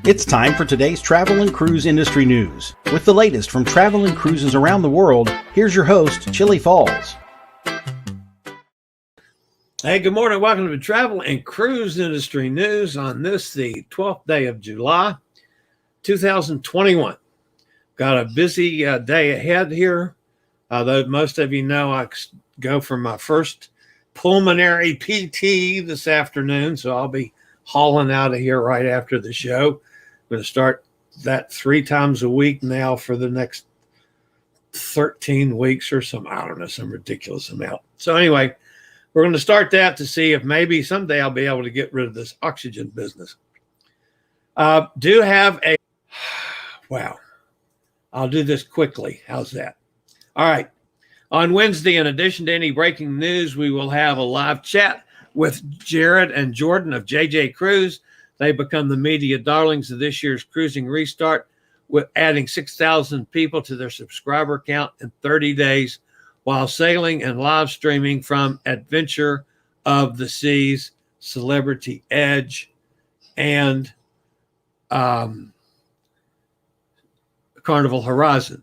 It's time for today's travel and cruise industry news. With the latest from travel and cruises around the world, here's your host, Chillie Falls. Hey, good morning. Welcome to travel and cruise industry news on this, the 12th day of July, 2021. Got a busy day ahead here. Though most of you know, I go for my first pulmonary PT this afternoon, so I'll be hauling out of here right after the show. I'm going to start that 3 times a week now for the next 13 weeks or some ridiculous amount. So anyway, we're going to start that to see if maybe someday I'll be able to get rid of this oxygen business. Wow. I'll do this quickly. How's that? All right. On Wednesday, in addition to any breaking news, we will have a live chat with Jared and Jordan of JJ Cruise. They become the media darlings of this year's Cruising Restart, with adding 6,000 people to their subscriber count in 30 days while sailing and live streaming from Adventure of the Seas, Celebrity Edge, and Carnival Horizon.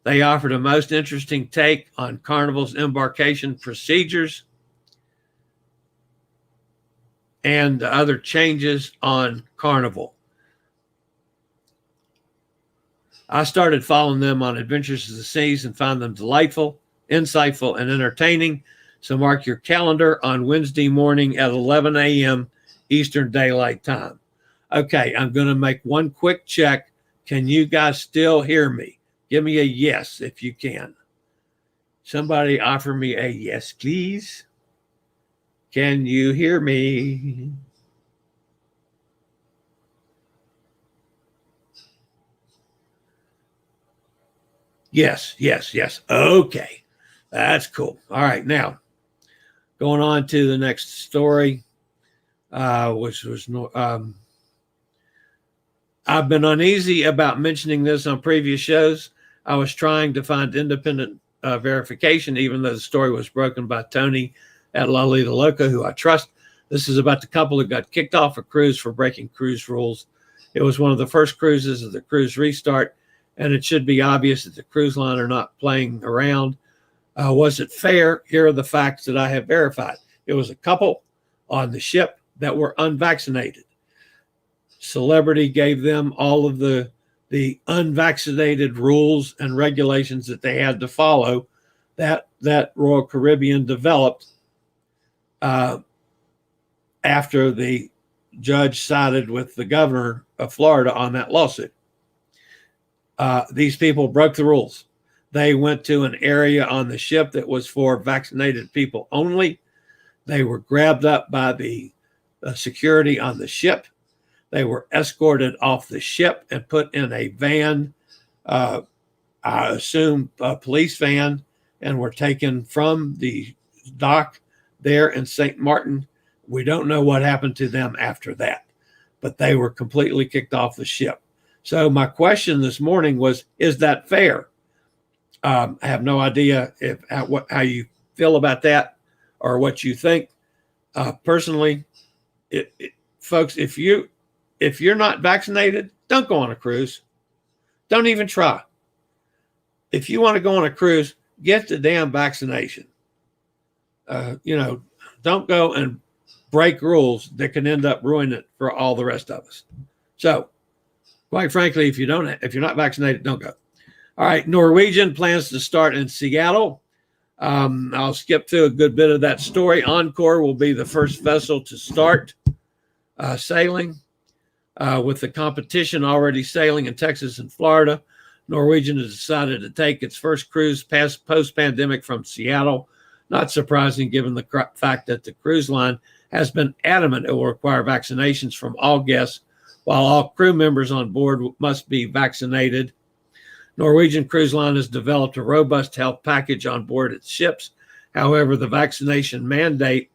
They offered a most interesting take on Carnival's embarkation procedures and other changes on Carnival. I started following them on Adventures of the Seas and found them delightful, insightful, and entertaining. So mark your calendar on Wednesday morning at 11 a.m. Eastern Daylight Time. Okay, I'm going to make one quick check. Can you guys still hear me? Give me a yes if you can. Somebody offer me a yes, please. Can you hear me? Yes. Okay, that's cool. All right, now going on to the next story, which was I've been uneasy about mentioning this on previous shows. I was trying to find independent verification, even though the story was broken by Tony at Lolita Loca, who I trust. This is about the couple who got kicked off a cruise for breaking cruise rules. It was one of the first cruises of the Cruise Restart, and it should be obvious that the cruise line are not playing around. Was it fair? Here are the facts that I have verified. It was a couple on the ship that were unvaccinated. Celebrity gave them all of the unvaccinated rules and regulations that they had to follow that Royal Caribbean developed after the judge sided with the governor of Florida on that lawsuit. These people broke the rules. They went to an area on the ship that was for vaccinated people only. They were grabbed up by the security on the ship. They were escorted off the ship and put in a van, I assume a police van, and were taken from the dock there in St. Martin. We don't know what happened to them after that, but they were completely kicked off the ship. So my question this morning was, is that fair? I have no idea how you feel about that or what you think. Personally, folks, if you're not vaccinated, don't go on a cruise. Don't even try. If you want to go on a cruise, get the damn vaccination. Don't go and break rules that can end up ruining it for all the rest of us. So, quite frankly, if you're not vaccinated, don't go. All right, Norwegian plans to start in Seattle. I'll skip through a good bit of that story. Encore will be the first vessel to start sailing. With the competition already sailing in Texas and Florida, Norwegian has decided to take its first cruise post-pandemic from Seattle. Not surprising given the fact that the cruise line has been adamant it will require vaccinations from all guests, while all crew members on board must be vaccinated. Norwegian Cruise Line has developed a robust health package on board its ships. However, the vaccination mandate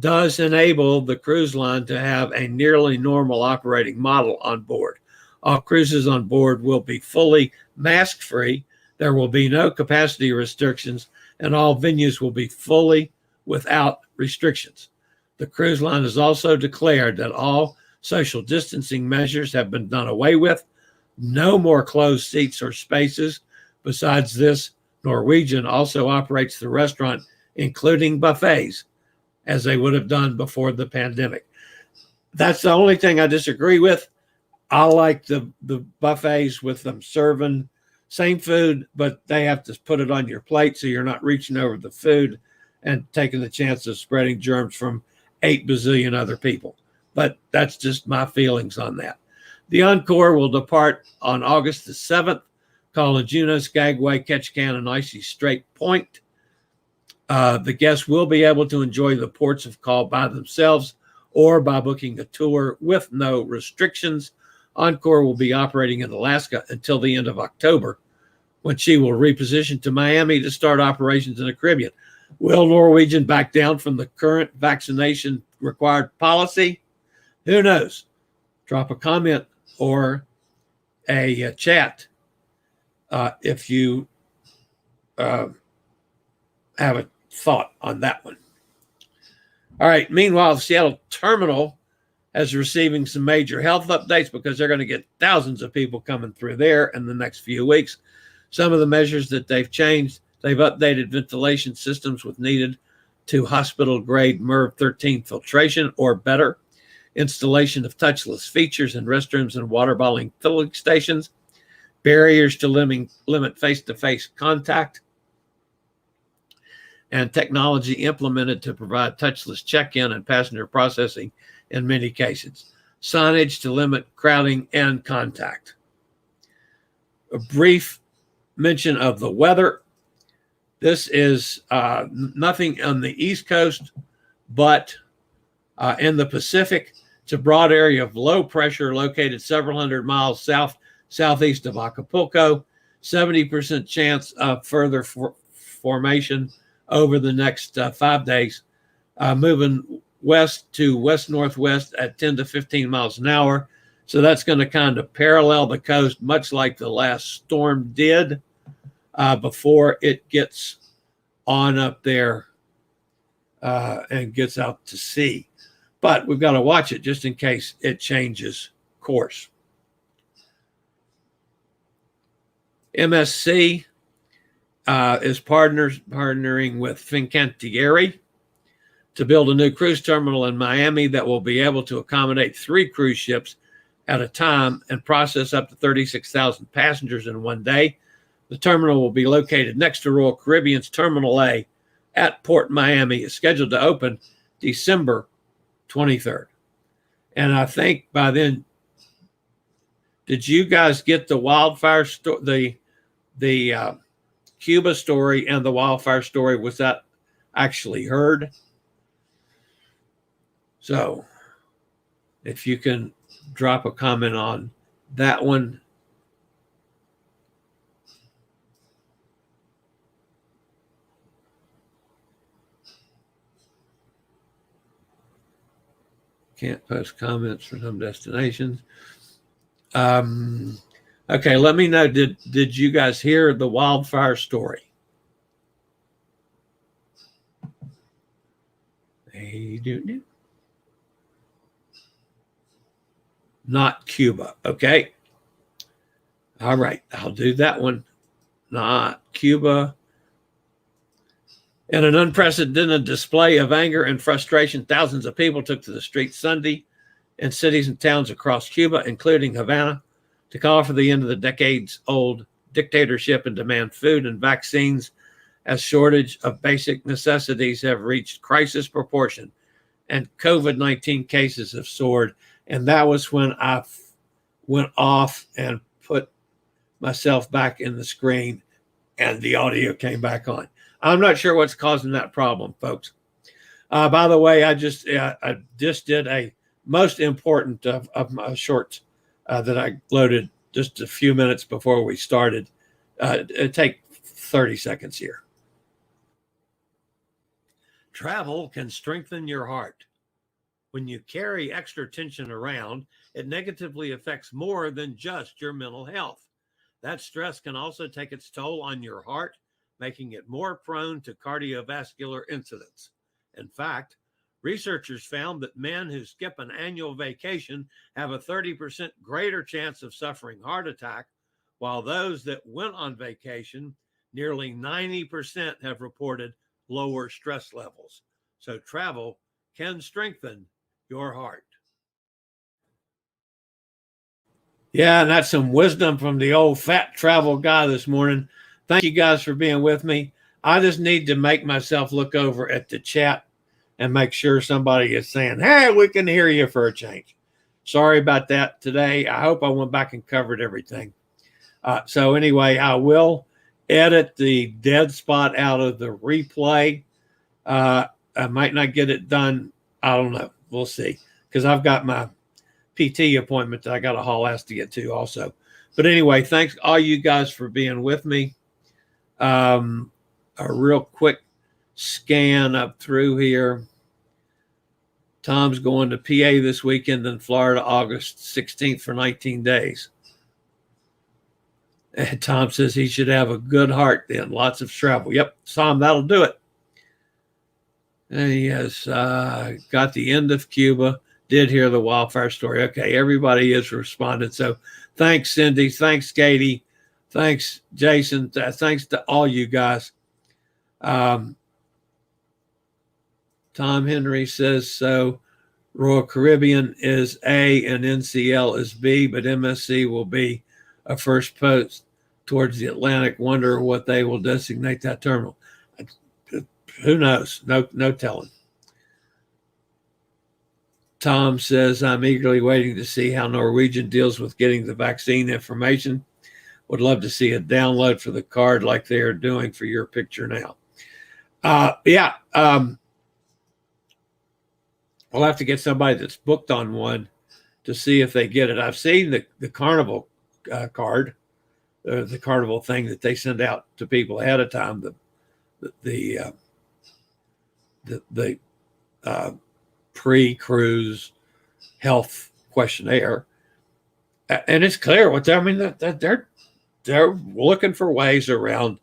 does enable the cruise line to have a nearly normal operating model on board. All cruises on board will be fully mask-free. There will be no capacity restrictions, and all venues will be fully without restrictions. The cruise line has also declared that all Social distancing measures have been done away with. No more closed seats or spaces. Besides this, Norwegian also operates the restaurant, including buffets, as they would have done before the pandemic. That's the only thing I disagree with. I like the buffets with them serving same food, but they have to put it on your plate so you're not reaching over the food and taking the chance of spreading germs from 8 bazillion other people. But that's just my feelings on that. The Encore will depart on August the 7th, calling Juneau, Skagway, Ketchikan, and Icy Strait Point. The guests will be able to enjoy the ports of call by themselves or by booking a tour with no restrictions. Encore will be operating in Alaska until the end of October, when she will reposition to Miami to start operations in the Caribbean. Will Norwegian back down from the current vaccination required policy? Who knows? Drop a comment or a chat if you have a thought on that one. All right. Meanwhile, the Seattle terminal is receiving some major health updates because they're going to get thousands of people coming through there in the next few weeks. Some of the measures that they've changed, they've updated ventilation systems with needed to hospital-grade MERV 13 filtration or better, installation of touchless features in restrooms and water bottling filling stations, barriers to limit face-to-face contact, and technology implemented to provide touchless check-in and passenger processing in many cases, signage to limit crowding and contact. A brief mention of the weather. This is nothing on the East Coast, but in the Pacific. It's a broad area of low pressure located several hundred miles southeast of Acapulco. 70% chance of further formation over the next 5 days, moving west to west-northwest at 10 to 15 miles an hour. So that's going to kind of parallel the coast, much like the last storm did before it gets on up there and gets out to sea. But we've got to watch it just in case it changes course. MSC is partnering with Fincantieri to build a new cruise terminal in Miami that will be able to accommodate 3 cruise ships at a time and process up to 36,000 passengers in one day. The terminal will be located next to Royal Caribbean's Terminal A at Port Miami. It's scheduled to open December 23rd. And I think by then, did you guys get the wildfire story, the Cuba story and the wildfire story? Was that actually heard? So if you can drop a comment on that one. Can't post comments for some destinations. Okay, let me know. Did you guys hear the wildfire story? They do. Not Cuba. Okay. All right. I'll do that one. Not Cuba. In an unprecedented display of anger and frustration, thousands of people took to the streets Sunday in cities and towns across Cuba, including Havana, to call for the end of the decades-old dictatorship and demand food and vaccines, as shortage of basic necessities have reached crisis proportion and COVID-19 cases have soared. And that was when I went off and put myself back in the screen and the audio came back on. I'm not sure what's causing that problem, folks. By the way, I just did a most important of my shorts that I loaded just a few minutes before we started. Take 30 seconds here. Travel can strengthen your heart. When you carry extra tension around, it negatively affects more than just your mental health. That stress can also take its toll on your heart, making it more prone to cardiovascular incidents. In fact, researchers found that men who skip an annual vacation have a 30% greater chance of suffering heart attack, while those that went on vacation, nearly 90% have reported lower stress levels. So travel can strengthen your heart. Yeah, and that's some wisdom from the old fat travel guy this morning. Thank you guys for being with me. I just need to make myself look over at the chat and make sure somebody is saying, hey, we can hear you for a change. Sorry about that today. I hope I went back and covered everything. So anyway, I will edit the dead spot out of the replay. I might not get it done. I don't know. We'll see. Because I've got my PT appointment that I got to haul ass to get to also. But anyway, thanks all you guys for being with me. A real quick scan up through here. Tom's going to PA this weekend in Florida, August 16th for 19 days. And Tom says he should have a good heart then. Lots of travel. Yep, Tom, that'll do it. And he has got the end of Cuba. Did hear the wildfire story. Okay, everybody is responding. So thanks, Cindy. Thanks, Katie. Thanks, Jason. Thanks to all you guys. Tom Henry says, so Royal Caribbean is A and NCL is B, but MSC will be a first post towards the Atlantic. Wonder what they will designate that terminal. Who knows? No telling. Tom says, I'm eagerly waiting to see how Norwegian deals with getting the vaccine information. Would love to see a download for the card like they are doing for your picture now. We'll have to get somebody that's booked on one to see if they get it. I've seen the Carnival card, the Carnival thing that they send out to people ahead of time, the pre-cruise health questionnaire, and it's clear what I mean. That they're looking for ways around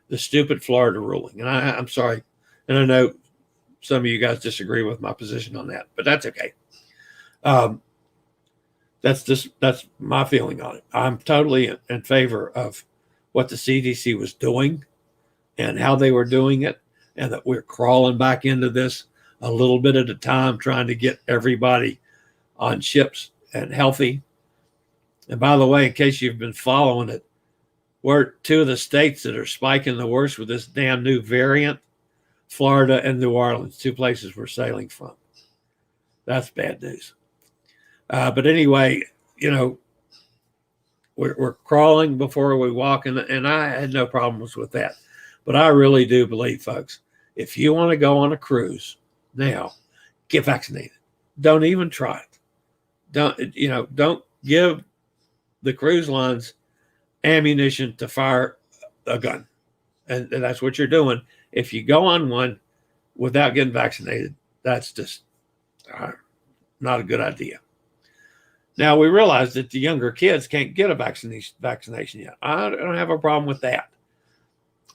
the stupid Florida ruling, and I'm sorry, and I know some of you guys disagree with my position on that, but that's okay. That's my feeling on it. I'm totally in favor of what the CDC was doing and how they were doing it, and that we're crawling back into this a little bit at a time, trying to get everybody on ships and healthy. And by the way, in case you've been following it, we're two of the states that are spiking the worst with this damn new variant, Florida and New Orleans, two places we're sailing from. That's bad news. But anyway, we're crawling before we walk, and I had no problems with that. But I really do believe, folks, if you want to go on a cruise now, get vaccinated. Don't even try it. Don't give the cruise lines ammunition to fire a gun. And that's what you're doing. If you go on one without getting vaccinated, that's just not a good idea. Now, we realize that the younger kids can't get a vaccination yet. I don't have a problem with that.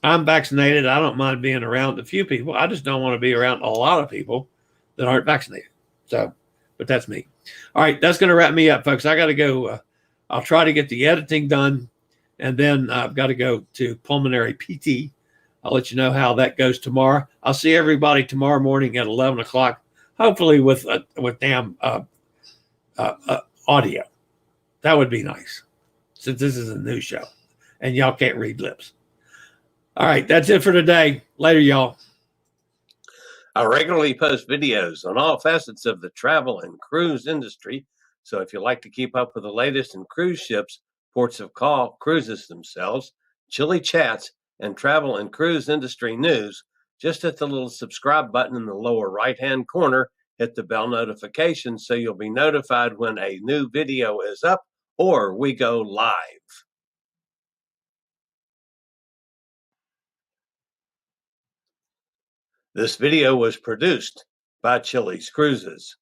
I'm vaccinated. I don't mind being around a few people. I just don't want to be around a lot of people that aren't vaccinated. So, but that's me. All right, that's going to wrap me up, folks. I got to go. I'll try to get the editing done, and then I've got to go to pulmonary PT. I'll let you know how that goes tomorrow. I'll see everybody tomorrow morning at 11 o'clock, hopefully with damn audio. That would be nice, since this is a new show, and y'all can't read lips. All right, that's it for today. Later, y'all. I regularly post videos on all facets of the travel and cruise industry, so if you'd like to keep up with the latest in cruise ships, ports of call, cruises themselves, Chillie chats, and travel and cruise industry news, just hit the little subscribe button in the lower right-hand corner, hit the bell notification so you'll be notified when a new video is up or we go live. This video was produced by Chillie's Cruises.